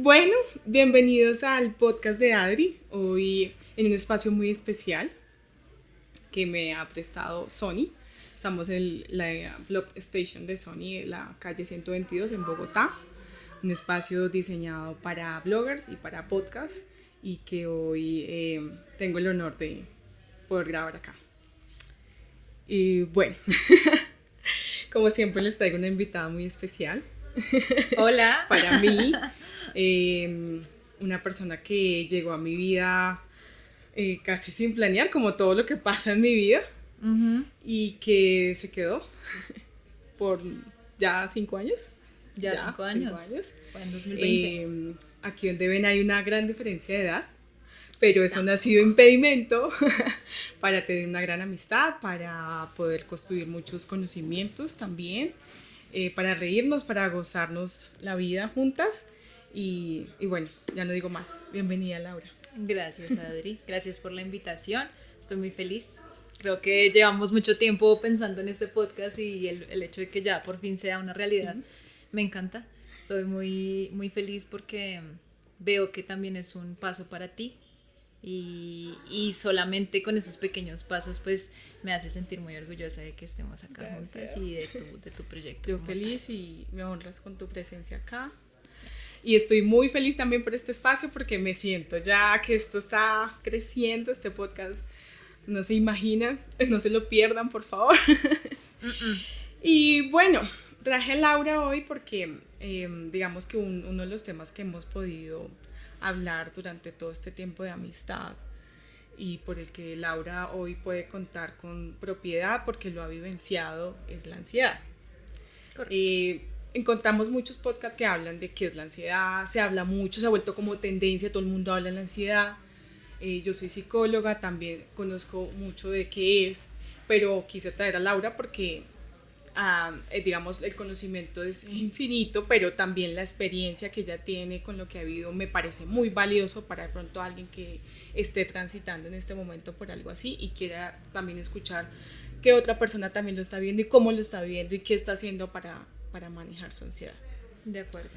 Bueno, bienvenidos al podcast de Adri, hoy en un espacio muy especial que me ha prestado Sony. Estamos en la Blog Station de Sony, en la calle 122 en Bogotá, un espacio diseñado para bloggers y para podcasts y que hoy tengo el honor de poder grabar acá. Y bueno, como siempre les traigo una invitada muy especial. Hola. Para mí, una persona que llegó a mi vida casi sin planear, como todo lo que pasa en mi vida, y que se quedó por ya 5 años. Ya 5 años. Fue en 2020. Aquí donde ven hay una gran diferencia de edad, pero eso no ha sido impedimento para tener una gran amistad, para poder construir muchos conocimientos también, para reírnos, para gozarnos la vida juntas. Y bueno, ya no digo más. Bienvenida, Laura. Gracias, Adri. Gracias por la invitación. Estoy muy feliz. Creo que llevamos mucho tiempo pensando en este podcast y el hecho de que ya por fin sea una realidad me encanta. Estoy muy, muy feliz porque veo que también es un paso para ti y solamente con esos pequeños pasos pues me hace sentir muy orgullosa de que estemos acá. Gracias. Juntas y de tu proyecto. Yo feliz y me honras con tu presencia acá. Y estoy muy feliz también por este espacio porque me siento ya que esto está creciendo, este podcast. No se imaginan, no se lo pierdan, por favor. Y bueno, traje a Laura hoy porque digamos que uno de los temas que hemos podido hablar durante todo este tiempo de amistad y por el que Laura hoy puede contar con propiedad porque lo ha vivenciado es la ansiedad. Encontramos muchos podcasts que hablan de qué es la ansiedad, se habla mucho, se ha vuelto como tendencia, todo el mundo habla de la ansiedad. Yo soy psicóloga, también conozco mucho de qué es, pero quise traer a Laura porque digamos el conocimiento es infinito, pero también la experiencia que ella tiene con lo que ha vivido me parece muy valioso para de pronto alguien que esté transitando en este momento por algo así y quiera también escuchar que otra persona también lo está viendo y cómo lo está viviendo y qué está haciendo para manejar su ansiedad. De acuerdo.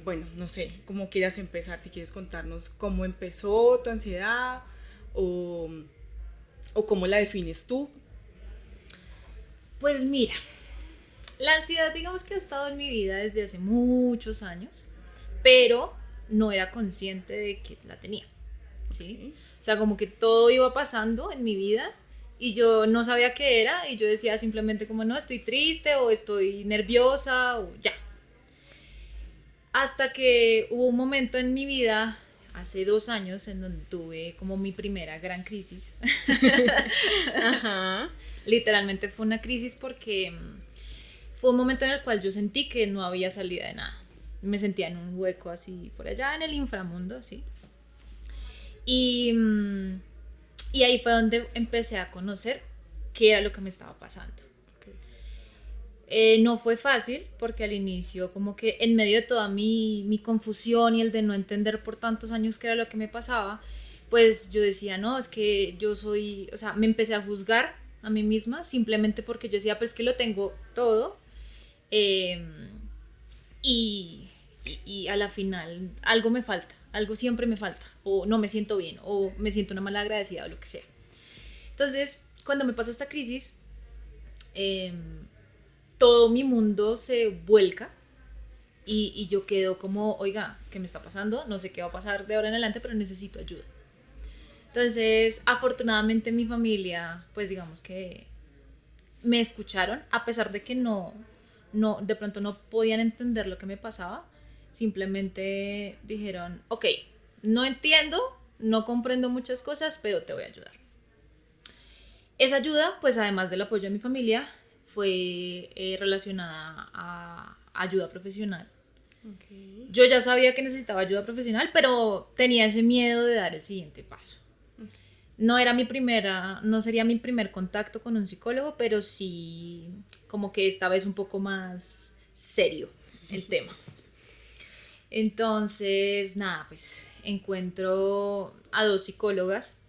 Bueno, no sé, cómo quieras empezar, si quieres contarnos cómo empezó tu ansiedad o cómo la defines tú. Pues mira, la ansiedad digamos que ha estado en mi vida desde hace muchos años, pero no era consciente de que la tenía, ¿sí? Okay. O sea, como que todo iba pasando en mi vida y yo no sabía qué era y yo decía simplemente como no, estoy triste o estoy nerviosa o ya. Hasta que hubo un momento en mi vida, hace 2 años, en donde tuve como mi primera gran crisis. Ajá. Literalmente fue una crisis porque fue un momento en el cual yo sentí que no había salida de nada. Me sentía en un hueco así por allá en el inframundo, ¿sí? Y ahí fue donde empecé a conocer qué era lo que me estaba pasando. No fue fácil porque al inicio como que en medio de toda mi confusión y el de no entender por tantos años qué era lo que me pasaba, pues yo decía, no, es que yo soy, o sea, me empecé a juzgar a mí misma simplemente porque yo decía, pues que lo tengo todo y a la final algo me falta, algo siempre me falta, o no me siento bien, o me siento una mala agradecida o lo que sea. Entonces, cuando me pasa esta crisis, todo mi mundo se vuelca y yo quedo como, oiga, ¿qué me está pasando? No sé qué va a pasar de ahora en adelante, pero necesito ayuda. Entonces, afortunadamente mi familia, pues digamos que me escucharon, a pesar de que no, de pronto no podían entender lo que me pasaba, simplemente dijeron, ok, no entiendo, no comprendo muchas cosas, pero te voy a ayudar. Esa ayuda, pues además del apoyo de mi familia, fue relacionada a ayuda profesional. Okay. Yo ya sabía que necesitaba ayuda profesional, pero tenía ese miedo de dar el siguiente paso. Okay. No sería mi primer contacto con un psicólogo, pero sí como que esta vez un poco más serio el tema. Entonces, nada, pues encuentro a 2 psicólogas.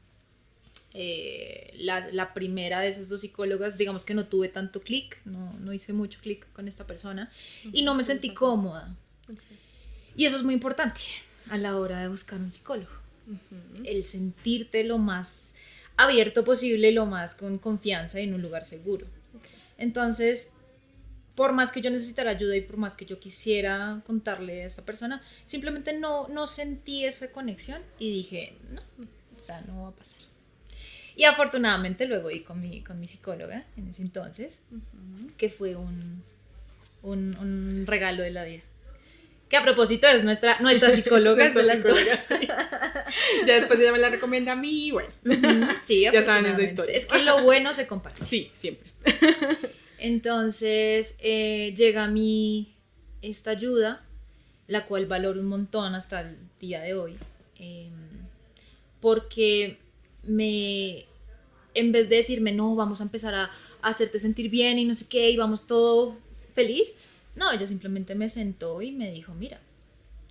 La primera de esas 2 psicólogas, digamos que no tuve tanto clic, no hice mucho clic con esta persona y no me sentí cómoda. Okay. Y eso es muy importante a la hora de buscar un psicólogo. El sentirte lo más abierto posible, lo más con confianza y en un lugar seguro. Entonces, por más que yo necesitara ayuda y por más que yo quisiera contarle a esta persona, simplemente no sentí esa conexión y dije, no, o sea, no va a pasar. Y afortunadamente luego di con mi psicóloga en ese entonces, que fue un regalo de la vida. Que a propósito es nuestra psicóloga. Nuestra psicóloga, sí. Ya después ella me la recomienda a mí y bueno. Sí, ya saben esa historia. Es que lo bueno se comparte. Sí, siempre. Entonces llega a mí esta ayuda, la cual valoro un montón hasta el día de hoy, porque en vez de decirme, no, vamos a empezar a hacerte sentir bien y no sé qué, y vamos todo feliz, no, ella simplemente me sentó y me dijo, mira,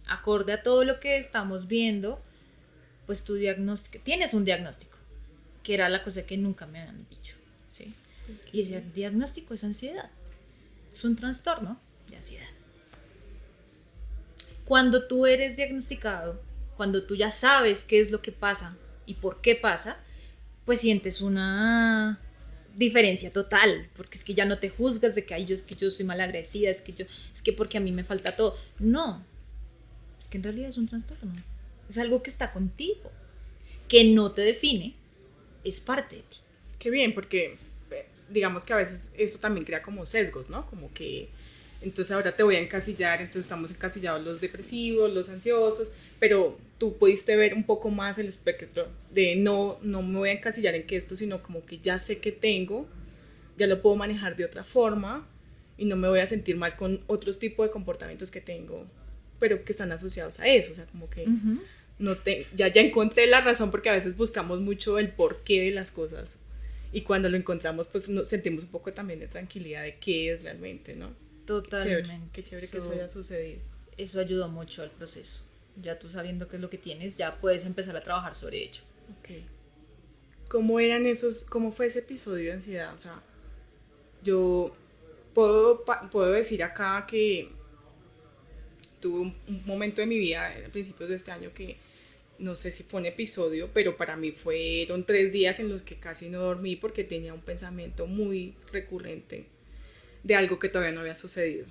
acorde a todo lo que estamos viendo, pues tu diagnóstico, tienes un diagnóstico, que era la cosa que nunca me habían dicho, ¿sí? Y ese diagnóstico es ansiedad. Es un trastorno de ansiedad. Cuando tú eres diagnosticado, cuando tú ya sabes qué es lo que pasa y por qué pasa, pues sientes una diferencia total, porque es que ya no te juzgas de que es que yo soy malagradecida, es que porque a mí me falta todo. No, es que en realidad es un trastorno. Es algo que está contigo, que no te define, es parte de ti. Qué bien, porque digamos que a veces eso también crea como sesgos, ¿no? Como que entonces ahora te voy a encasillar, entonces estamos encasillados los depresivos, los ansiosos, pero tú pudiste ver un poco más el espectro de no me voy a encasillar en que esto, sino como que ya sé que tengo, ya lo puedo manejar de otra forma y no me voy a sentir mal con otros tipos de comportamientos que tengo, pero que están asociados a eso, o sea, como que ya encontré la razón, porque a veces buscamos mucho el porqué de las cosas. Y cuando lo encontramos, pues nos sentimos un poco también de tranquilidad de qué es realmente, ¿no? Totalmente. Qué chévere que eso haya sucedido. Eso ayudó mucho al proceso. Ya tú sabiendo qué es lo que tienes, ya puedes empezar a trabajar sobre ello. Ok. ¿Cómo fue ese episodio de ansiedad? O sea, yo puedo decir acá que tuve un momento de mi vida, a principios de este año, que no sé si fue un episodio, pero para mí fueron 3 días en los que casi no dormí porque tenía un pensamiento muy recurrente de algo que todavía no había sucedido.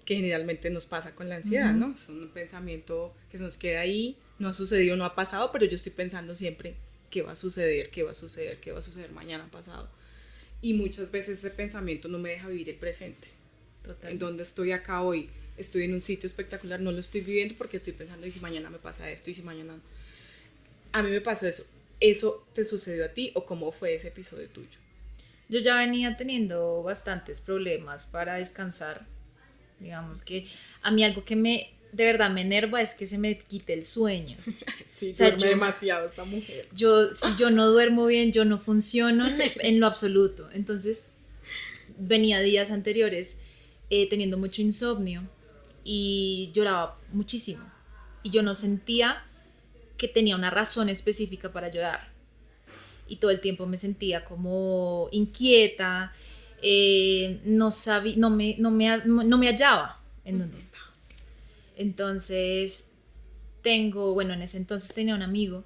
Que generalmente nos pasa con la ansiedad, ¿no? Es un pensamiento que se nos queda ahí, no ha sucedido, no ha pasado, pero yo estoy pensando siempre qué va a suceder, qué va a suceder, qué va a suceder mañana, pasado. Y muchas veces ese pensamiento no me deja vivir el presente. Total. En donde estoy acá hoy, estoy en un sitio espectacular, no lo estoy viviendo porque estoy pensando, ¿y si mañana me pasa esto? ¿Y si mañana? A mí me pasó eso. ¿Eso te sucedió a ti o cómo fue ese episodio tuyo? Yo ya venía teniendo bastantes problemas para descansar. Digamos que a mí algo que de verdad me enerva es que se me quite el sueño. Sí, o sea, duerme demasiado esta mujer. Si yo no duermo bien, yo no funciono en lo absoluto. Entonces, venía días anteriores teniendo mucho insomnio y lloraba muchísimo. Y yo no sentía que tenía una razón específica para llorar. Y todo el tiempo me sentía como inquieta, no me hallaba en donde estaba. Entonces en ese entonces tenía un amigo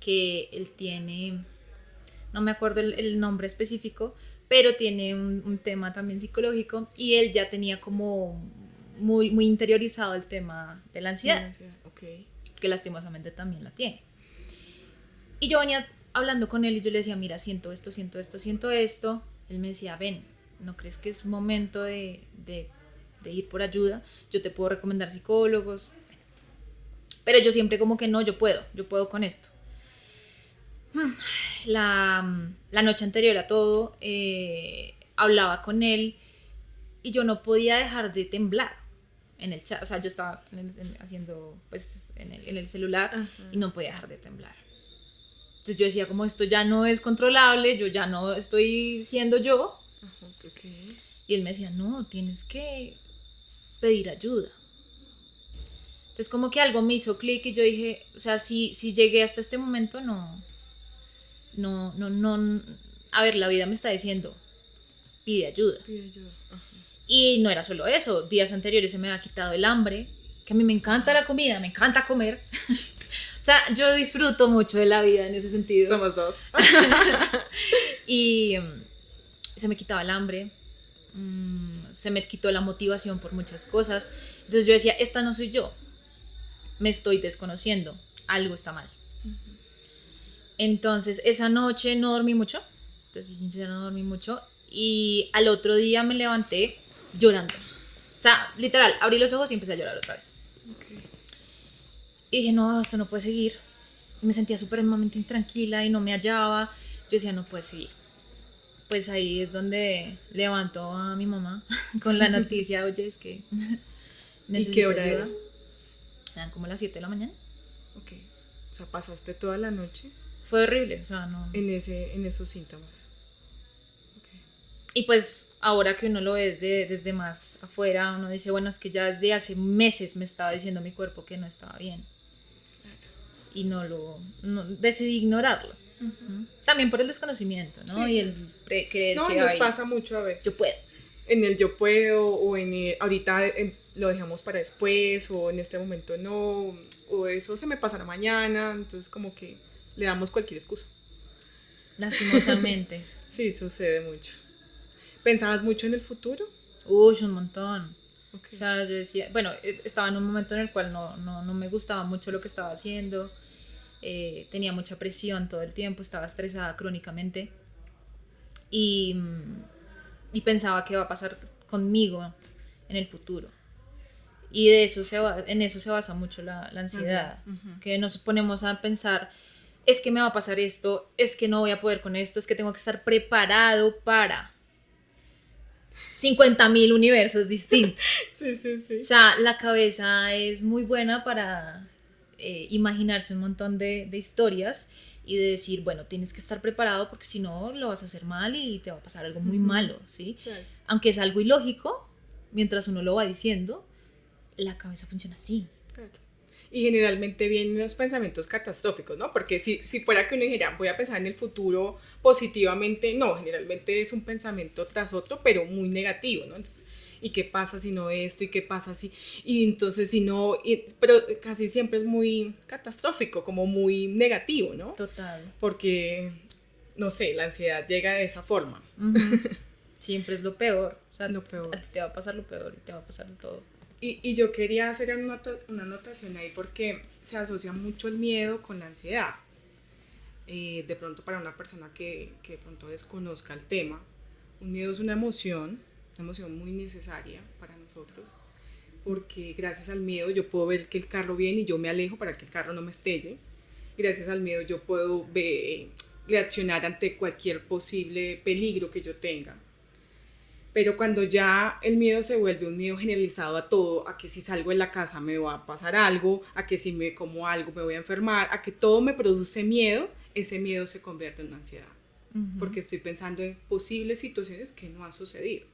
que él tiene, no me acuerdo el nombre específico, pero tiene un tema también psicológico y él ya tenía como muy, muy interiorizado el tema de la ansiedad, okay. Que lastimosamente también la tiene. Y yo venía hablando con él y yo le decía, mira, siento esto. Él me decía, ven, ¿no crees que es momento de ir por ayuda? Yo te puedo recomendar psicólogos. Pero yo siempre como que no, yo puedo con esto. La noche anterior a todo, hablaba con él y yo no podía dejar de temblar en el chat. O sea, yo estaba haciendo pues en el celular. Uh-huh. Y no podía dejar de temblar. Entonces yo decía, como esto ya no es controlable, yo ya no estoy siendo yo. Uh-huh, okay. Y él me decía, no, tienes que pedir ayuda. Entonces como que algo me hizo clic y yo dije, o sea, si llegué hasta este momento, no, a ver, la vida me está diciendo, pide ayuda. Uh-huh. Y no era solo eso, días anteriores se me había quitado el hambre, que a mí me encanta la comida, me encanta comer. O sea, yo disfruto mucho de la vida en ese sentido. Somos dos. Y se me quitaba el hambre, se me quitó la motivación por muchas cosas. Entonces yo decía, esta no soy yo, me estoy desconociendo, algo está mal. Entonces esa noche no dormí mucho, te soy sincera, no dormí mucho. Y al otro día me levanté llorando. O sea, literal, abrí los ojos y empecé a llorar otra vez. Okay. Y dije, no, esto no puede seguir. Me sentía supremamente intranquila y no me hallaba. Yo decía, no puede seguir. Pues ahí es donde levanto a mi mamá con la noticia, oye, es que ¿Y qué hora era? Eran como las 7 de la mañana. Ok. O sea, pasaste toda la noche. Fue horrible, o sea, no. En esos síntomas. Okay. Y pues ahora que uno lo ve desde más afuera, uno dice, bueno, es que ya desde hace meses me estaba diciendo mi cuerpo que no estaba bien. Y decidí ignorarlo. Uh-huh. También por el desconocimiento, ¿no? Sí. Y el creer no, que nos pasa mucho a veces. Yo puedo. En el yo puedo, o en el, ahorita lo dejamos para después, o en este momento no, o eso se me pasará mañana, entonces como que le damos cualquier excusa. Lastimosamente. Sí, sucede mucho. ¿Pensabas mucho en el futuro? Uy, un montón. Okay. O sea, yo decía, bueno, estaba en un momento en el cual no me gustaba mucho lo que estaba haciendo, tenía mucha presión todo el tiempo, estaba estresada crónicamente y pensaba qué va a pasar conmigo en el futuro. Y en eso se basa mucho la ansiedad, uh-huh. Que nos ponemos a pensar, es que me va a pasar esto, es que no voy a poder con esto, es que tengo que estar preparado para 50.000 universos distintos. Sí. O sea, la cabeza es muy buena para imaginarse un montón de historias y de decir, bueno, tienes que estar preparado porque si no lo vas a hacer mal y te va a pasar algo muy malo, ¿sí? Claro. Aunque es algo ilógico, mientras uno lo va diciendo, la cabeza funciona así. Claro. Y generalmente vienen los pensamientos catastróficos, ¿no? Porque si fuera que uno dijera, voy a pensar en el futuro positivamente, no, generalmente es un pensamiento tras otro, pero muy negativo, ¿no? Entonces, ¿y qué pasa si no esto? ¿Y qué pasa si? Y entonces si no, pero casi siempre es muy catastrófico, como muy negativo, ¿no? Total. Porque, no sé, la ansiedad llega de esa forma. Uh-huh. Siempre es lo peor, o sea, lo peor. A ti te va a pasar lo peor y te va a pasar de todo. Y yo quería hacer una anotación ahí porque se asocia mucho el miedo con la ansiedad. De pronto para una persona que de pronto desconozca el tema, un miedo es una emoción muy necesaria para nosotros, porque gracias al miedo yo puedo ver que el carro viene y yo me alejo para que el carro no me estelle. Gracias al miedo yo puedo reaccionar ante cualquier posible peligro que yo tenga. Pero cuando ya el miedo se vuelve un miedo generalizado a todo, a que si salgo de la casa me va a pasar algo, a que si me como algo me voy a enfermar, a que todo me produce miedo, ese miedo se convierte en una ansiedad. Uh-huh. Porque estoy pensando en posibles situaciones que no han sucedido.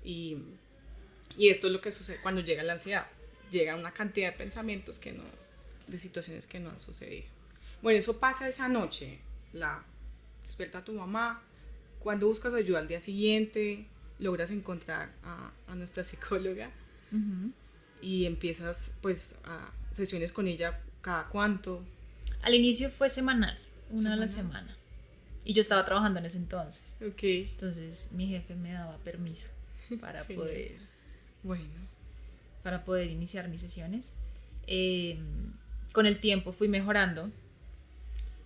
Y esto es lo que sucede cuando llega la ansiedad. Llega una cantidad de pensamientos de situaciones que no han sucedido. Bueno, eso pasa esa noche. Despierta a tu mamá. Cuando buscas ayuda al día siguiente, logras encontrar a nuestra psicóloga. Uh-huh. Y empiezas pues a sesiones con ella cada cuánto. Al inicio fue semanal, una a la semana, y yo estaba trabajando en ese entonces. Okay. Entonces mi jefe me daba permiso para para poder iniciar mis sesiones. Con el tiempo fui mejorando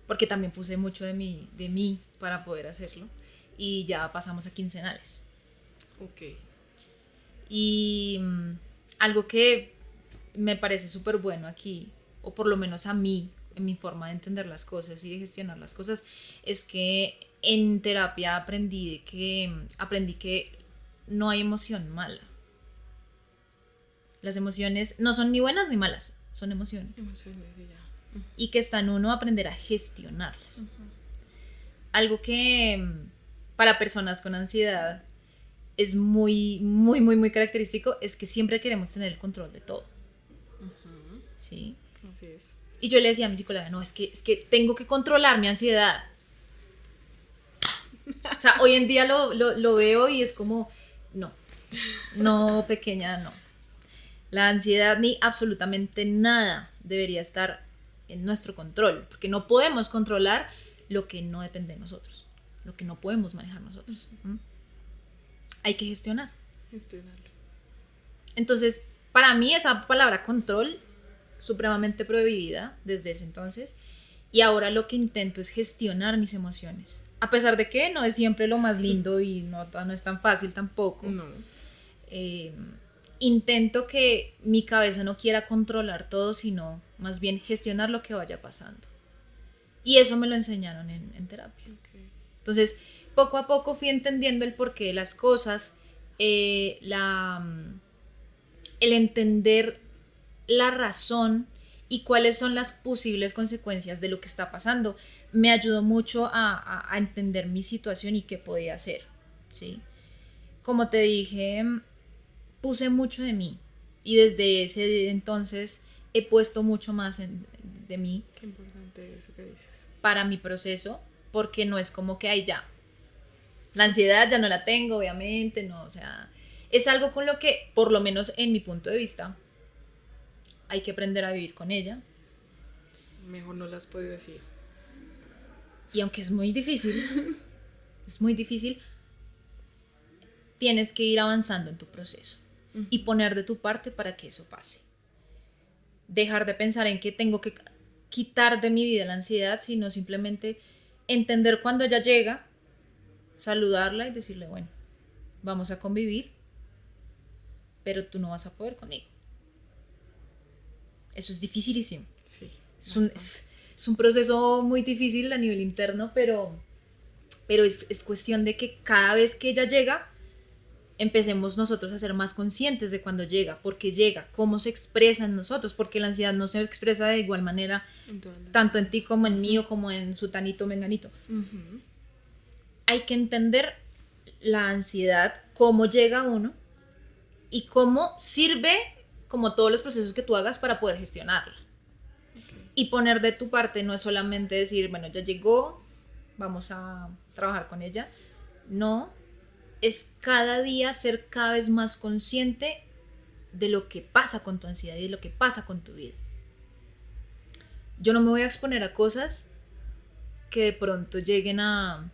porque también puse mucho de mí para poder hacerlo, y ya pasamos a quincenales. Okay. Y algo que me parece súper bueno aquí, o por lo menos a mí, en mi forma de entender las cosas y de gestionar las cosas, es que en terapia aprendí que no hay emoción mala. Las emociones no son ni buenas ni malas, son emociones. Y que está en uno aprender a gestionarlas. Uh-huh. Algo que para personas con ansiedad es muy, muy, muy, muy característico, es que siempre queremos tener el control de todo. Uh-huh. ¿Sí? Así es. Y yo le decía a mi psicóloga, no, es que tengo que controlar mi ansiedad. O sea, hoy en día lo veo y es como, no. No, pequeña, no. La ansiedad ni absolutamente nada debería estar en nuestro control, porque no podemos controlar lo que no depende de nosotros, lo que no podemos manejar nosotros. Hay que gestionar. Gestionarlo. Entonces, para mí esa palabra control, supremamente prohibida desde ese entonces, y ahora lo que intento es gestionar mis emociones. A pesar de que no es siempre lo más lindo y no es tan fácil tampoco. No. Intento que mi cabeza no quiera controlar todo, sino más bien gestionar lo que vaya pasando. Y eso me lo enseñaron en terapia. Okay. Entonces, poco a poco fui entendiendo el porqué de las cosas, el entender la razón y cuáles son las posibles consecuencias de lo que está pasando. Me ayudó mucho a entender mi situación y qué podía hacer, ¿sí? Como te dije, puse mucho de mí y desde ese entonces he puesto mucho más de mí. Qué importante eso que dices. Para mi proceso, porque no es como que ahí ya, la ansiedad ya no la tengo, obviamente, no, o sea, es algo con lo que, por lo menos en mi punto de vista, hay que aprender a vivir con ella. Mejor no las puedo decir. Y aunque es muy difícil, tienes que ir avanzando en tu proceso y poner de tu parte para que eso pase. Dejar de pensar en que tengo que quitar de mi vida la ansiedad, sino simplemente entender cuando ella llega, saludarla y decirle, bueno, vamos a convivir, pero tú no vas a poder conmigo. Eso es dificilísimo. Sí. Es un proceso muy difícil a nivel interno, pero es cuestión de que cada vez que ella llega, empecemos nosotros a ser más conscientes de cuando llega, por qué llega, cómo se expresa en nosotros, porque la ansiedad no se expresa de igual manera tanto en ti como en mí o como en sutanito o menganito. Hay que entender la ansiedad, cómo llega a uno y cómo sirve como todos los procesos que tú hagas para poder gestionarla. Okay. Y poner de tu parte no es solamente decir, bueno, ya llegó, vamos a trabajar con ella. No, es cada día ser cada vez más consciente de lo que pasa con tu ansiedad y de lo que pasa con tu vida. Yo no me voy a exponer a cosas que de pronto lleguen a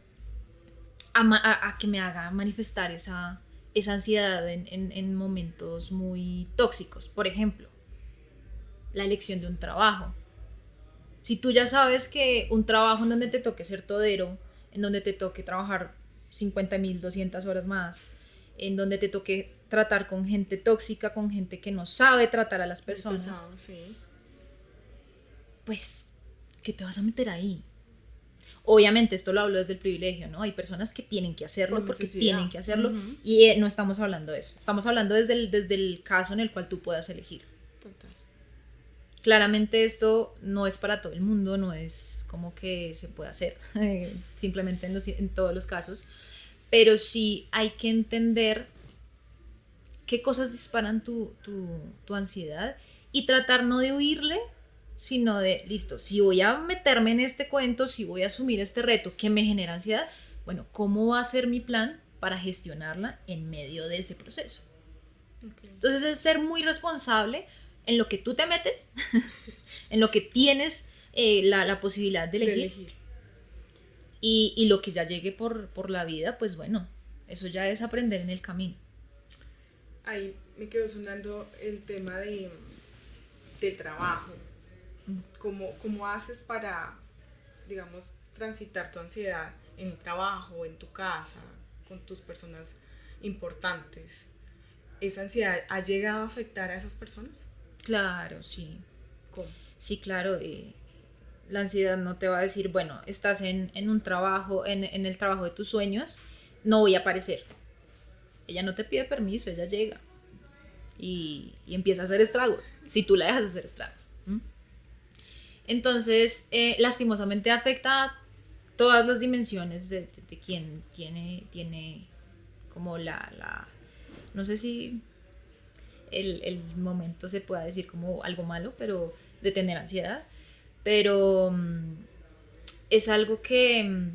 que me haga manifestar esa ansiedad en momentos muy tóxicos. Por ejemplo, la elección de un trabajo. Si tú ya sabes que un trabajo en donde te toque ser todero, en donde te toque trabajar 50.000, 200 horas más, en donde te toque tratar con gente tóxica, con gente que no sabe tratar a las personas, pesado, sí. Pues, ¿qué te vas a meter ahí? Obviamente esto lo hablo desde el privilegio, ¿no? Hay personas que tienen que hacerlo porque tienen que hacerlo y no estamos hablando de eso. Estamos hablando desde el caso en el cual tú puedas elegir. Total. Claramente esto no es para todo el mundo, no es como que se pueda hacer simplemente en todos los casos, pero sí hay que entender qué cosas disparan tu ansiedad y tratar no de huirle, sino de, listo, si voy a meterme en este cuento, si voy a asumir este reto que me genera ansiedad, bueno, ¿cómo va a ser mi plan para gestionarla en medio de ese proceso? Okay. Entonces es ser muy responsable en lo que tú te metes, en lo que tienes la posibilidad de elegir. Y lo que ya llegue por la vida, pues bueno, eso ya es aprender en el camino. Ahí me quedó sonando el tema del trabajo. ¿Cómo haces para, digamos, transitar tu ansiedad en el trabajo, en tu casa, con tus personas importantes? ¿Esa ansiedad ha llegado a afectar a esas personas? Claro, sí. ¿Cómo? Sí, claro. La ansiedad no te va a decir, bueno, estás en un trabajo, en el trabajo de tus sueños, no voy a aparecer. Ella no te pide permiso, ella llega y empieza a hacer estragos, si tú la dejas hacer estragos. Entonces, lastimosamente afecta a todas las dimensiones de quien tiene como no sé si el momento se pueda decir como algo malo, pero de tener ansiedad, pero es algo que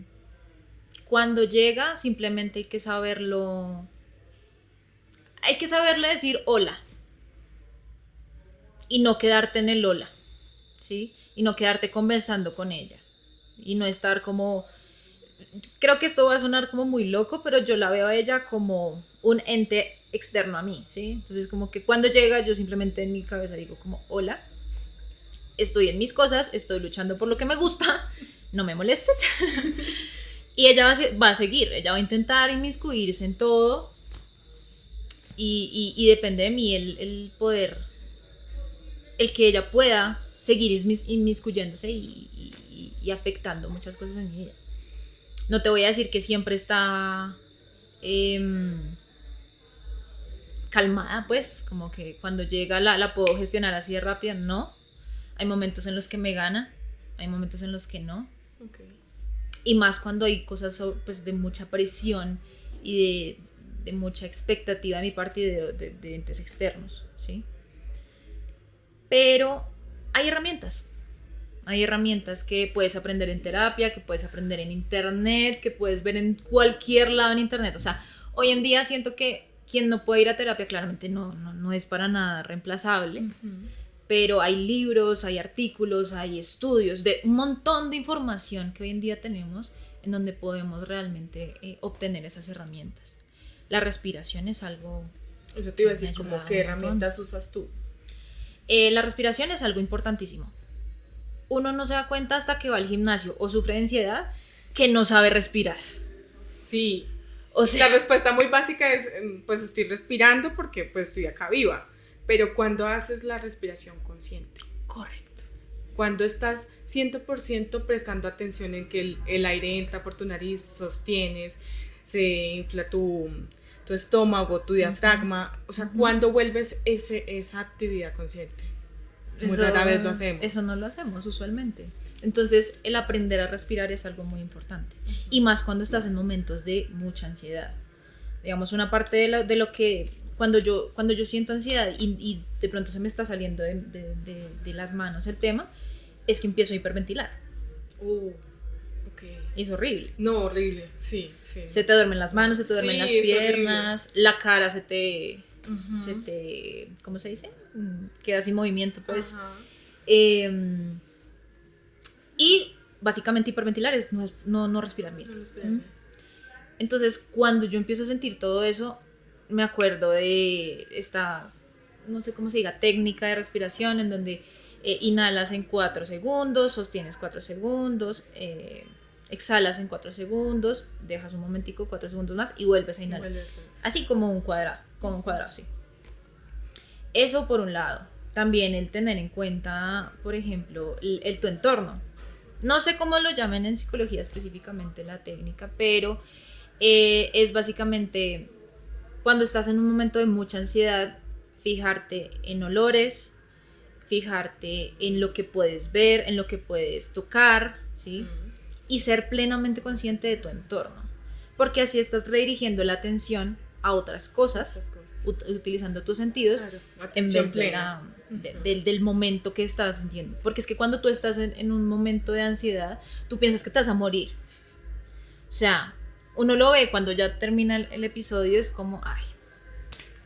cuando llega simplemente hay que saberlo, hay que saberle decir hola y no quedarte en el hola, ¿sí? Y no quedarte conversando con ella y no estar como, creo que esto va a sonar como muy loco, pero yo la veo a ella como un ente externo a mí, ¿sí? Entonces como que cuando llega yo simplemente en mi cabeza digo como hola, estoy en mis cosas, estoy luchando por lo que me gusta, no me molestes. Y ella va a seguir, ella va a intentar inmiscuirse en todo y depende de mí el poder, el que ella pueda seguir inmiscuyéndose y afectando muchas cosas en mi vida. No te voy a decir que siempre está calmada, pues, como que cuando llega la puedo gestionar así de rápida, no. Hay momentos en los que me gana, hay momentos en los que no. Okay. Y más cuando hay cosas pues, de mucha presión y de mucha expectativa de mi parte y de entes externos, ¿sí? Pero hay herramientas. Hay herramientas que puedes aprender en terapia, que puedes aprender en internet, que puedes ver en cualquier lado en internet. O sea, hoy en día siento que quien no puede ir a terapia claramente no es para nada reemplazable. Uh-huh. Pero hay libros, hay artículos, hay estudios, de un montón de información que hoy en día tenemos en donde podemos realmente obtener esas herramientas. La respiración es algo... Eso te iba a decir, como ¿qué herramientas usas tú? La respiración es algo importantísimo. Uno no se da cuenta hasta que va al gimnasio o sufre de ansiedad que no sabe respirar. Sí, o sea, la respuesta muy básica es, pues estoy respirando porque pues estoy acá viva. Pero cuando haces la respiración consciente. Correcto. Cuando estás 100% prestando atención en que el aire entra por tu nariz, sostienes, se infla tu estómago, tu diafragma. Uh-huh. O sea, uh-huh. ¿Cuándo vuelves esa actividad consciente? Muy rara vez lo hacemos. Eso no lo hacemos usualmente. Entonces, el aprender a respirar es algo muy importante. Uh-huh. Y más cuando estás en momentos de mucha ansiedad. Digamos, una parte de lo que... Cuando yo siento ansiedad y de pronto se me está saliendo de las manos el tema, es que empiezo a hiperventilar. Okay. Y es horrible. No, horrible, sí. Se te duermen las manos, se te duermen las piernas, la cara se te, ¿cómo se dice? Queda sin movimiento, pues. Uh-huh. Y básicamente hiperventilar es no respirar bien. No respirar bien. Entonces, cuando yo empiezo a sentir todo eso, me acuerdo de esta, no sé cómo se diga, técnica de respiración en donde inhalas en 4 segundos, sostienes 4 segundos, exhalas en 4 segundos, dejas un momentico, 4 segundos más y vuelves a inhalar. Así como un cuadrado, sí. Eso por un lado. También el tener en cuenta, por ejemplo, tu entorno. No sé cómo lo llamen en psicología específicamente la técnica, pero es básicamente... Cuando estás en un momento de mucha ansiedad, fijarte en olores, fijarte en lo que puedes ver, en lo que puedes tocar, ¿sí? Y ser plenamente consciente de tu entorno. Porque así estás redirigiendo la atención a otras cosas. Utilizando tus sentidos, claro, en vez del momento que estás sintiendo. Porque es que cuando tú estás en un momento de ansiedad, tú piensas que te vas a morir. O sea... Uno lo ve cuando ya termina el episodio, es como, ay.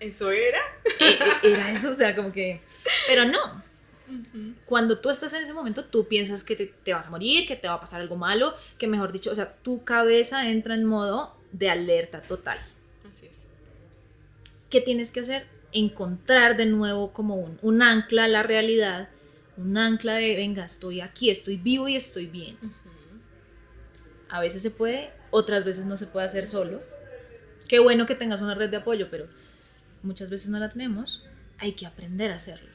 ¿Eso era? Era eso, o sea, como que... Pero no. Uh-huh. Cuando tú estás en ese momento, tú piensas que te vas a morir, que te va a pasar algo malo, que mejor dicho, o sea, tu cabeza entra en modo de alerta total. Así es. ¿Qué tienes que hacer? Encontrar de nuevo como un ancla a la realidad, un ancla de, venga, estoy aquí, estoy vivo y estoy bien. Uh-huh. A veces se puede, otras veces no se puede hacer solo. Qué bueno que tengas una red de apoyo, pero muchas veces no la tenemos. Hay que aprender a hacerlo,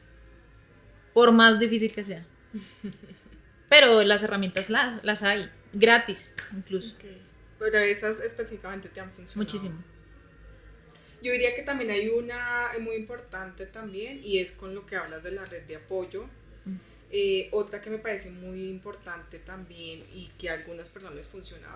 por más difícil que sea. Pero las herramientas las hay, gratis incluso. Okay. Pero esas específicamente te han funcionado. Muchísimo. Yo diría que también hay una muy importante también, y es con lo que hablas de la red de apoyo. Otra que me parece muy importante también y que a algunas personas les funciona,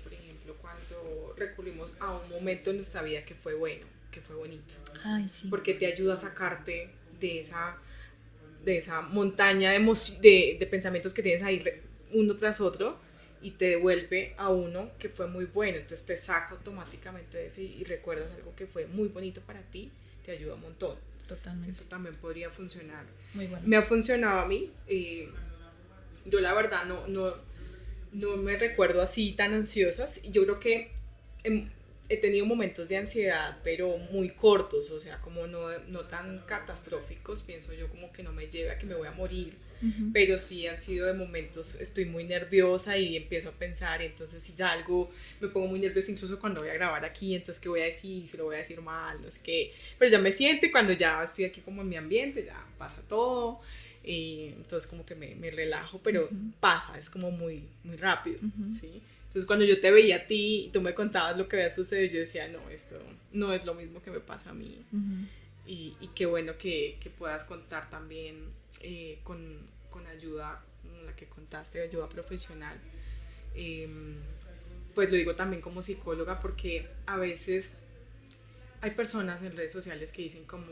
por ejemplo, cuando recurrimos a un momento en nuestra vida que fue bueno, que fue bonito. Ay, sí. Porque te ayuda a sacarte de esa montaña de pensamientos que tienes ahí uno tras otro y te devuelve a uno que fue muy bueno. Entonces te saca automáticamente de ese y recuerdas algo que fue muy bonito para ti te ayuda un montón. Totalmente. Eso también podría funcionar. Muy bueno. Me ha funcionado a mí. Yo la verdad no me recuerdo así tan ansiosas. Yo creo que he tenido momentos de ansiedad, pero muy cortos, o sea, como no tan catastróficos, pienso yo, como que no me lleve a que me voy a morir, pero sí han sido de momentos, estoy muy nerviosa y empiezo a pensar, y entonces si ya algo, me pongo muy nerviosa incluso cuando voy a grabar aquí, entonces qué voy a decir, si lo voy a decir mal, no sé qué, pero ya me siento y cuando ya estoy aquí como en mi ambiente, ya pasa todo, entonces como que me relajo, pero pasa, es como muy, muy rápido, ¿sí? Entonces cuando yo te veía a ti y tú me contabas lo que había sucedido, yo decía, no, esto no es lo mismo que me pasa a mí. Y qué bueno que puedas contar también con ayuda, como la que contaste, ayuda profesional. Pues lo digo también como psicóloga porque a veces hay personas en redes sociales que dicen como,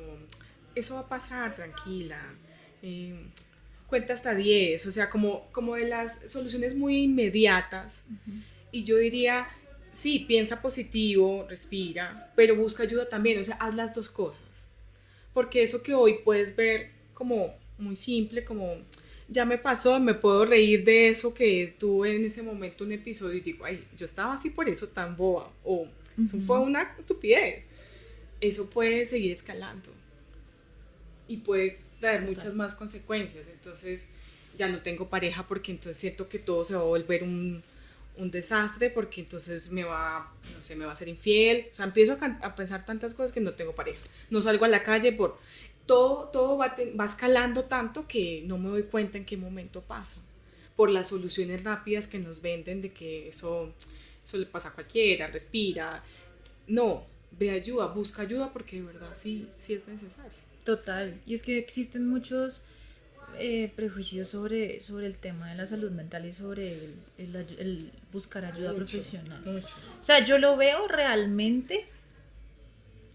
eso va a pasar, tranquila, cuenta hasta 10, o sea, como de las soluciones muy inmediatas. Y yo diría, sí, piensa positivo, respira, pero busca ayuda también, o sea, haz las dos cosas. Porque eso que hoy puedes ver como muy simple, como ya me pasó, me puedo reír de eso que tuve en ese momento un episodio y digo, ay, yo estaba así por eso tan boba, o eso fue una estupidez. Eso puede seguir escalando y puede traer muchas más consecuencias. Entonces ya no tengo pareja porque entonces siento que todo se va a volver un desastre, porque entonces me va a ser infiel, o sea, empiezo a pensar tantas cosas que no tengo pareja, no salgo a la calle, por todo va escalando tanto que no me doy cuenta en qué momento pasa, por las soluciones rápidas que nos venden de que eso le pasa a cualquiera, respira. No, ve ayuda, busca ayuda, porque de verdad sí es necesario. Total, y es que existen muchos prejuicios sobre el tema de la salud mental y sobre el buscar ayuda profesional. Mucho. O sea, yo lo veo realmente,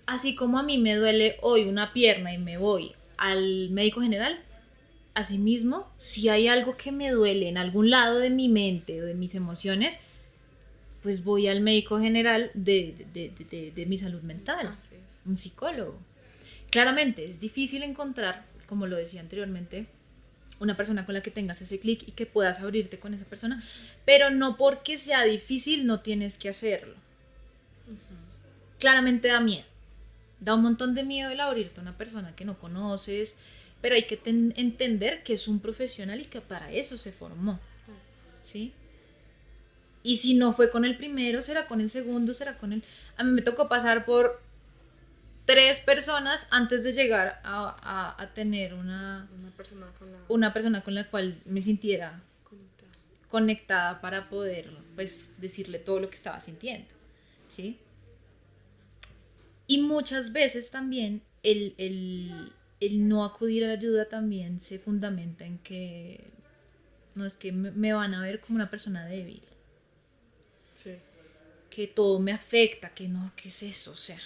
así como a mí me duele hoy una pierna y me voy al médico general, asimismo, si hay algo que me duele en algún lado de mi mente o de mis emociones, pues voy al médico general de mi salud mental, un psicólogo. Claramente es difícil encontrar, como lo decía anteriormente, una persona con la que tengas ese clic y que puedas abrirte con esa persona, pero no porque sea difícil no tienes que hacerlo. Claramente da miedo, da un montón de miedo el abrirte a una persona que no conoces, pero hay que entender que es un profesional y que para eso se formó, ¿sí? Y si no fue con el primero, será con el segundo, será con el... A mí me tocó pasar por 3 personas antes de llegar a tener una persona con la cual me sintiera conectada para poder, pues, decirle todo lo que estaba sintiendo, ¿sí? Y muchas veces también el no acudir a la ayuda también se fundamenta en que no es que me van a ver como una persona débil. Sí. Que todo me afecta, que no, ¿qué es eso? O sea...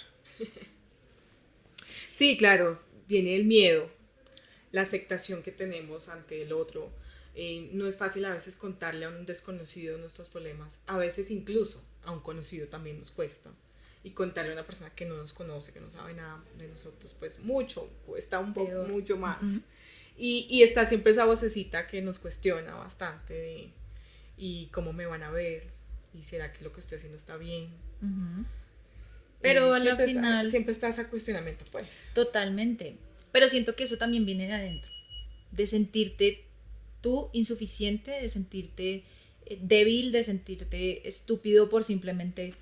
Sí, claro, viene el miedo, la aceptación que tenemos ante el otro. No es fácil a veces contarle a un desconocido nuestros problemas. A veces incluso a un conocido también nos cuesta. Y contarle a una persona que no nos conoce, que no sabe nada de nosotros, pues cuesta un poco, mucho más. Y está siempre esa vocecita que nos cuestiona bastante y cómo me van a ver, y será que lo que estoy haciendo está bien. Pero al final... siempre está ese cuestionamiento, pues. Totalmente. Pero siento que eso también viene de adentro. De sentirte tú insuficiente, de sentirte débil, de sentirte estúpido por simplemente...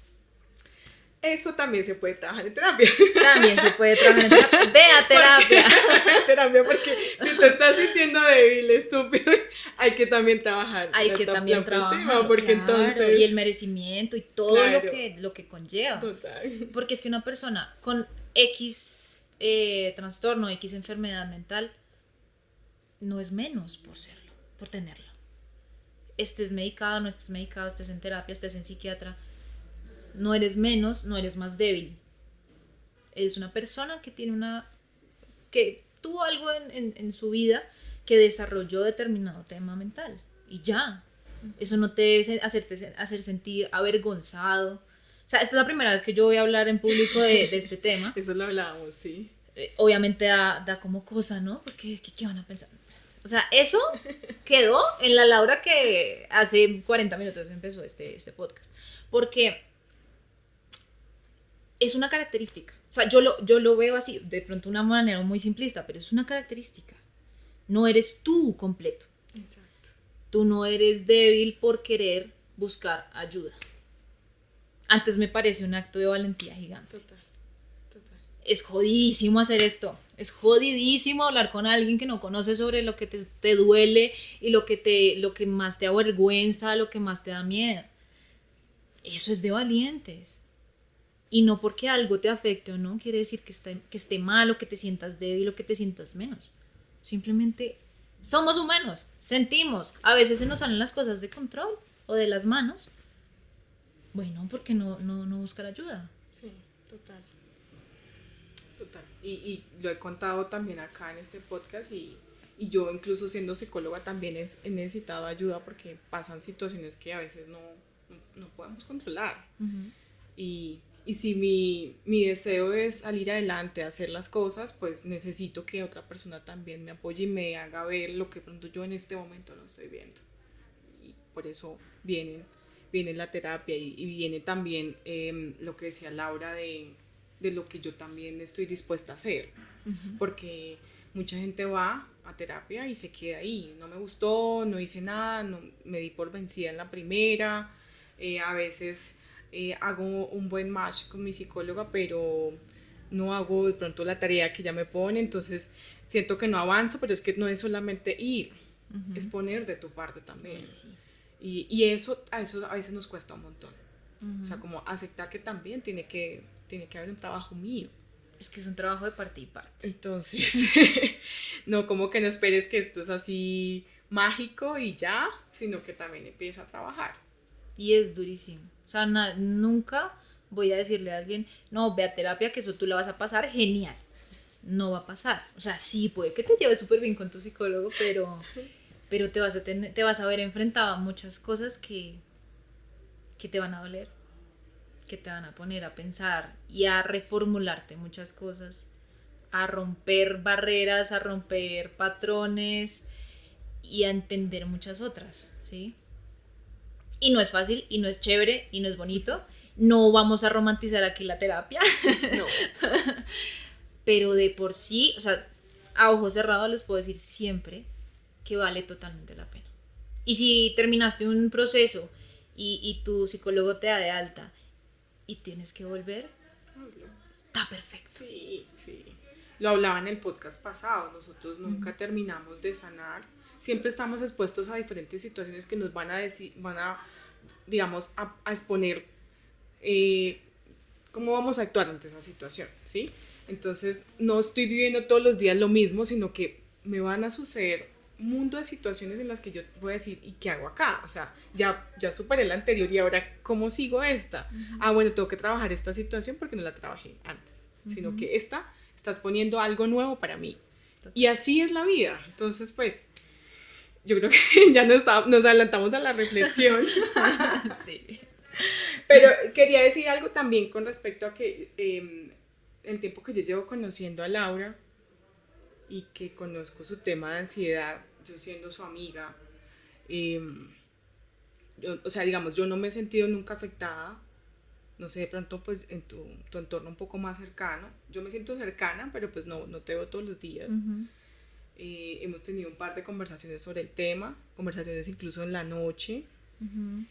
Eso también se puede trabajar en terapia. También se puede trabajar en terapia. Ve a terapia. Porque si te estás sintiendo débil, estúpido, hay que también trabajar. Hay que también trabajar. Porque claro, entonces... Y el merecimiento y todo claro, lo que conlleva. Total. Porque es que una persona con X trastorno, X enfermedad mental, no es menos por serlo, por tenerlo. Estés medicado, no estés medicado, estés en terapia, estés en psiquiatra, no eres menos, no eres más débil. Eres una persona que tiene que tuvo algo en su vida que desarrolló determinado tema mental. Y ya. Eso no te debe hacer sentir avergonzado. O sea, esta es la primera vez que yo voy a hablar en público de este tema. Eso lo hablábamos, sí. obviamente da como cosa, ¿no? Porque ¿qué van a pensar? O sea, eso quedó en la Laura que hace 40 minutos empezó este podcast. Porque es una característica. O sea, yo lo veo así, de pronto de una manera muy simplista, pero es una característica. No eres tú completo. Exacto. Tú no eres débil por querer buscar ayuda. Antes me parece un acto de valentía gigante. Total. Es jodidísimo hacer esto. Es jodidísimo hablar con alguien que no conoce sobre lo que te duele y lo que más te avergüenza, lo que más te da miedo. Eso es de valientes. Y no porque algo te afecte o no quiere decir que esté mal o que te sientas débil o que te sientas menos. Simplemente somos humanos, sentimos. A veces se nos salen las cosas de control o de las manos. Bueno, ¿por qué no buscar ayuda? Sí, total. Y lo he contado también acá en este podcast y yo incluso siendo psicóloga también he necesitado ayuda porque pasan situaciones que a veces no podemos controlar. Uh-huh. Y si mi deseo es salir adelante, hacer las cosas, pues necesito que otra persona también me apoye y me haga ver lo que pronto yo en este momento no estoy viendo. Y por eso viene la terapia y viene también lo que decía Laura de lo que yo también estoy dispuesta a hacer. Uh-huh. Porque mucha gente va a terapia y se queda ahí. No me gustó, no hice nada, no, me di por vencida en la primera. A veces hago un buen match con mi psicóloga, pero no hago de pronto la tarea que ella me pone, entonces siento que no avanzo, pero es que no es solamente ir, uh-huh. Es poner de tu parte también. Sí. Y eso a veces nos cuesta un montón. Uh-huh. O sea, como aceptar que también tiene que haber un trabajo mío. Es que es un trabajo de parte y parte. Entonces, no como que no esperes que esto es así mágico y ya, sino que también empieza a trabajar. Y es durísimo. O sea, nunca voy a decirle a alguien, no, ve a terapia, que eso tú la vas a pasar genial. No va a pasar. O sea, sí, puede que te lleves súper bien con tu psicólogo, pero te vas a ver enfrentado a muchas cosas que te van a doler, que te van a poner a pensar y a reformularte muchas cosas, a romper barreras, a romper patrones y a entender muchas otras, ¿sí? Y no es fácil, y no es chévere, y no es bonito. No vamos a romantizar aquí la terapia. No. Pero de por sí, o sea, a ojos cerrados les puedo decir siempre que vale totalmente la pena. Y si terminaste un proceso y tu psicólogo te da de alta y tienes que volver, está perfecto. Sí. Lo hablaba en el podcast pasado. Nosotros nunca terminamos de sanar. Siempre estamos expuestos a diferentes situaciones que nos van a digamos, a exponer cómo vamos a actuar ante esa situación, ¿sí? Entonces, no estoy viviendo todos los días lo mismo, sino que me van a suceder un mundo de situaciones en las que yo voy a decir, ¿y qué hago acá? O sea, ya superé la anterior y ahora, ¿cómo sigo esta? Uh-huh. Bueno, tengo que trabajar esta situación porque no la trabajé antes, uh-huh. Sino que estás poniendo algo nuevo para mí. Total. Y así es la vida. Entonces, pues, yo creo que ya nos adelantamos a la reflexión. Sí. Pero quería decir algo también con respecto a que el tiempo que yo llevo conociendo a Laura y que conozco su tema de ansiedad, yo siendo su amiga, o sea, digamos, yo no me he sentido nunca afectada. No sé, de pronto pues en tu entorno un poco más cercano. Yo me siento cercana, pero pues no te veo todos los días. Uh-huh. Hemos tenido un par de conversaciones sobre el tema, conversaciones incluso en la noche. Uh-huh.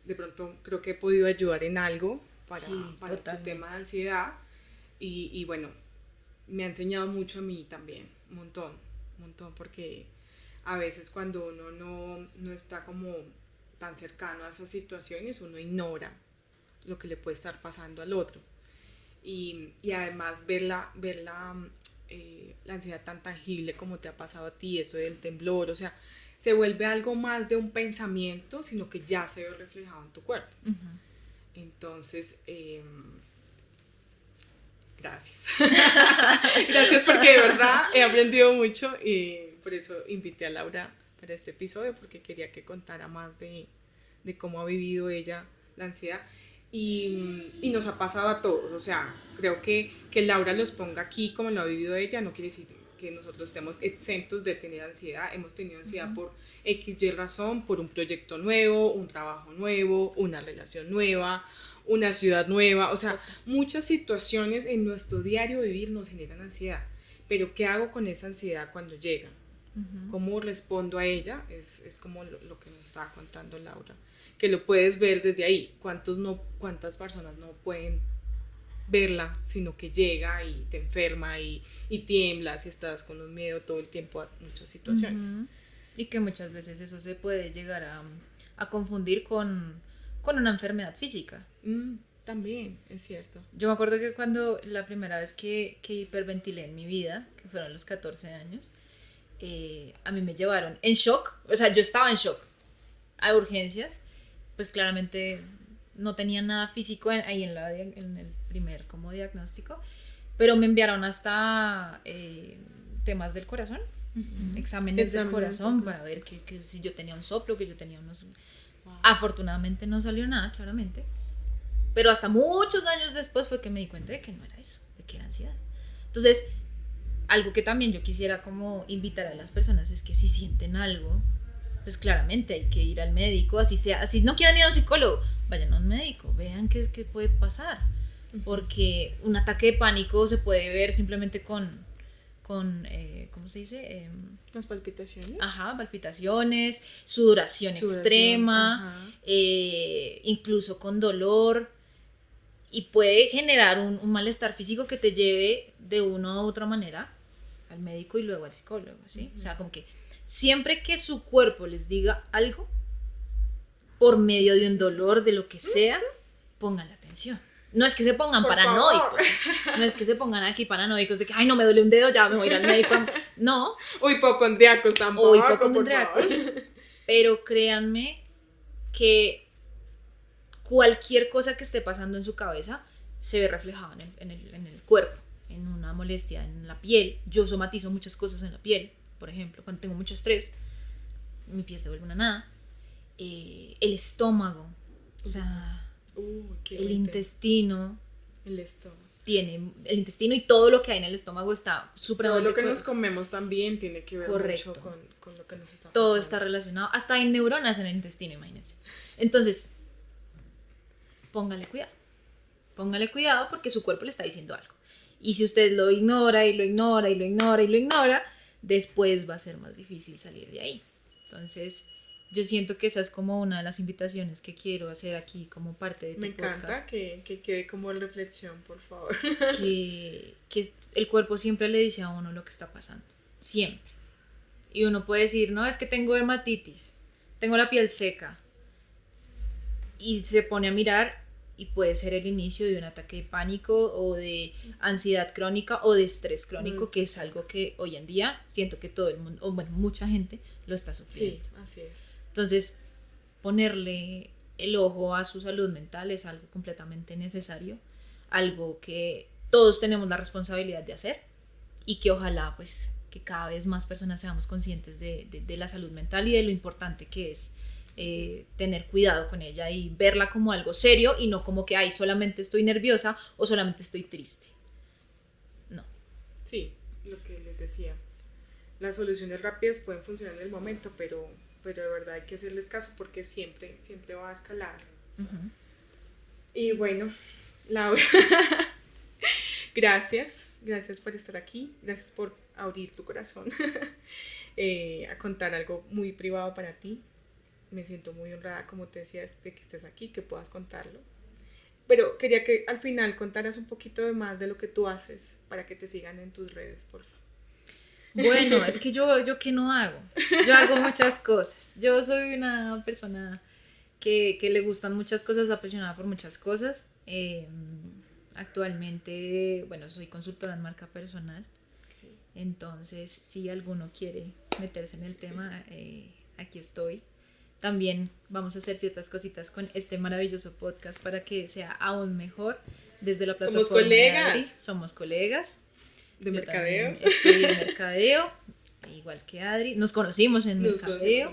De pronto creo que he podido ayudar en algo para tu tema de ansiedad y bueno, me ha enseñado mucho a mí también, un montón, porque a veces cuando uno no está como tan cercano a esas situaciones, uno ignora lo que le puede estar pasando al otro y además ver la ansiedad tan tangible como te ha pasado a ti, eso del temblor, o sea, se vuelve algo más de un pensamiento, sino que ya se ve reflejado en tu cuerpo. Uh-huh. Entonces, gracias. Gracias porque de verdad he aprendido mucho y por eso invité a Laura para este episodio, porque quería que contara más de cómo ha vivido ella la ansiedad. y nos ha pasado a todos, o sea, creo que Laura los ponga aquí como lo ha vivido ella, no quiere decir que nosotros estemos exentos de tener ansiedad, hemos tenido ansiedad por X, Y razón, por un proyecto nuevo, un trabajo nuevo, una relación nueva, una ciudad nueva, o sea, muchas situaciones en nuestro diario vivir nos generan ansiedad, pero ¿qué hago con esa ansiedad cuando llega? ¿Cómo respondo a ella? Es como lo que nos estaba contando Laura, que lo puedes ver desde ahí, cuántas personas no pueden verla, sino que llega y te enferma y tiemblas y estás con un miedo todo el tiempo a muchas situaciones. Y que muchas veces eso se puede llegar a confundir con una enfermedad física. También, es cierto. Yo me acuerdo que cuando la primera vez que hiperventilé en mi vida, que fueron los 14 años, a mí me llevaron en shock, o sea, yo estaba en shock a urgencias, pues claramente no tenía nada físico ahí en el primer como diagnóstico, pero me enviaron hasta temas del corazón, exámenes del corazón para ver que si yo tenía un soplo, que yo tenía unos... Wow. Afortunadamente no salió nada, claramente, pero hasta muchos años después fue que me di cuenta de que no era eso, de que era ansiedad. Entonces, algo que también yo quisiera como invitar a las personas es que si sienten algo, pues claramente hay que ir al médico, así sea, así no quieran ir a un psicólogo, vayan a un médico, vean qué puede pasar, porque un ataque de pánico se puede ver simplemente con ¿cómo se dice? Las palpitaciones. Ajá, palpitaciones, sudoración extrema, incluso con dolor, y puede generar un malestar físico que te lleve de una u otra manera al médico y luego al psicólogo, ¿sí? O sea, como que siempre que su cuerpo les diga algo, por medio de un dolor, de lo que sea, pongan la atención. No es que se pongan paranoicos, no es que se pongan aquí paranoicos de que, ay, no me duele un dedo, ya me voy a ir al médico. No. O hipocondriacos tampoco. O hipocondriacos. Pero créanme que cualquier cosa que esté pasando en su cabeza se ve reflejada en el cuerpo, en una molestia, en la piel. Yo somatizo muchas cosas en la piel, por ejemplo, cuando tengo mucho estrés, mi piel se vuelve una nada. El estómago, o sea... el intestino. El estómago. Tiene el intestino y todo lo que hay en el estómago está supremamente... Todo lo que nos comemos también tiene que ver mucho con lo que nos está pasando. Todo está relacionado. Hasta hay neuronas en el intestino, imagínense. Entonces, póngale cuidado. Póngale cuidado porque su cuerpo le está diciendo algo. Y si usted lo ignora y lo ignora y lo ignora y lo ignora, después va a ser más difícil salir de ahí. Entonces... yo siento que esa es como una de las invitaciones que quiero hacer aquí como parte de tu podcast. Me encanta que quede como reflexión, por favor. Que el cuerpo siempre le dice a uno lo que está pasando. Siempre. Y uno puede decir, no, es que tengo dermatitis, tengo la piel seca. Y se pone a mirar y puede ser el inicio de un ataque de pánico o de ansiedad crónica o de estrés crónico, que es algo que hoy en día siento que todo el mundo, o bueno, mucha gente lo está sufriendo. Sí, así es. Entonces, ponerle el ojo a su salud mental es algo completamente necesario, algo que todos tenemos la responsabilidad de hacer y que ojalá pues que cada vez más personas seamos conscientes de la salud mental y de lo importante que es tener cuidado con ella y verla como algo serio y no como que ay, solamente estoy nerviosa o solamente estoy triste. No. Sí, lo que les decía, las soluciones rápidas pueden funcionar en el momento, pero de verdad hay que hacerles caso porque siempre va a escalar. Y bueno, Laura, gracias por estar aquí, gracias por abrir tu corazón a contar algo muy privado para ti. Me siento muy honrada, como te decía, de que estés aquí, que puedas contarlo. Pero quería que al final contaras un poquito más de lo que tú haces para que te sigan en tus redes, por favor. Bueno, es que yo ¿qué no hago? Yo hago muchas cosas. Yo soy una persona que le gustan muchas cosas, apasionada por muchas cosas. Actualmente, bueno, soy consultora en marca personal. Entonces, si alguno quiere meterse en el tema, aquí estoy. También vamos a hacer ciertas cositas con este maravilloso podcast para que sea aún mejor desde la plataforma. Somos colegas. Adri. Somos colegas. De mercadeo. Estoy en mercadeo, igual que Adri. Nos conocimos en mercadeo.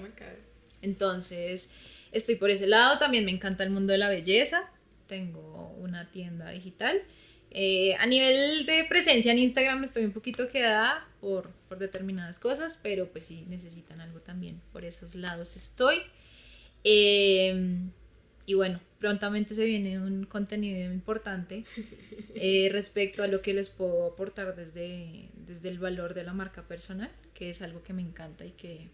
Entonces, estoy por ese lado. También me encanta el mundo de la belleza. tengo una tienda digital. A nivel de presencia en Instagram estoy un poquito quedada por determinadas cosas, pero pues si necesitan algo también por esos lados estoy. Y bueno, prontamente se viene un contenido importante respecto a lo que les puedo aportar desde el valor de la marca personal, que es algo que me encanta y que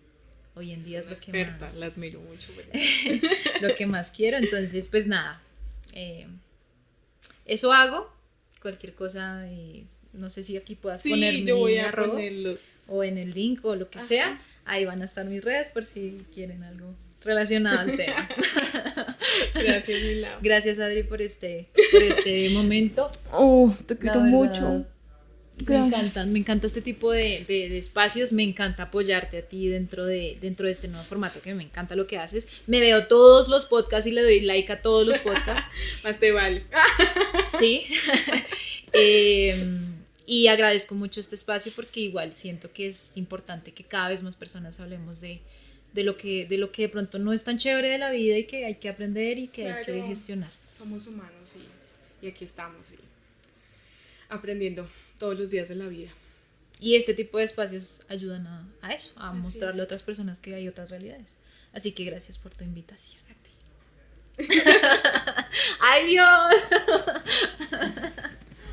hoy en día es lo que más... La admiro mucho. lo que más quiero. Entonces, pues nada, eso hago. Cualquier cosa, no sé si aquí puedas poner yo voy a arroba ponerlo. o en el link o lo que sea. Ahí van a estar mis redes por si quieren algo relacionado al tema. Gracias, Mila. Gracias, Adri, por este momento. Te quiero mucho. Me encanta este tipo de espacios, me encanta apoyarte a ti dentro de este nuevo formato, que me encanta lo que haces. Me veo todos los podcasts y le doy like a todos los podcasts. Más te vale. Sí. Y agradezco mucho este espacio porque igual siento que es importante que cada vez más personas hablemos de lo que de pronto no es tan chévere de la vida y que hay que aprender y que hay que gestionar. Somos humanos y aquí estamos aprendiendo todos los días de la vida. Y este tipo de espacios ayudan a eso, a Así mostrarle es. a otras personas que hay otras realidades. Así que gracias por tu invitación. A ti. ¡Adiós!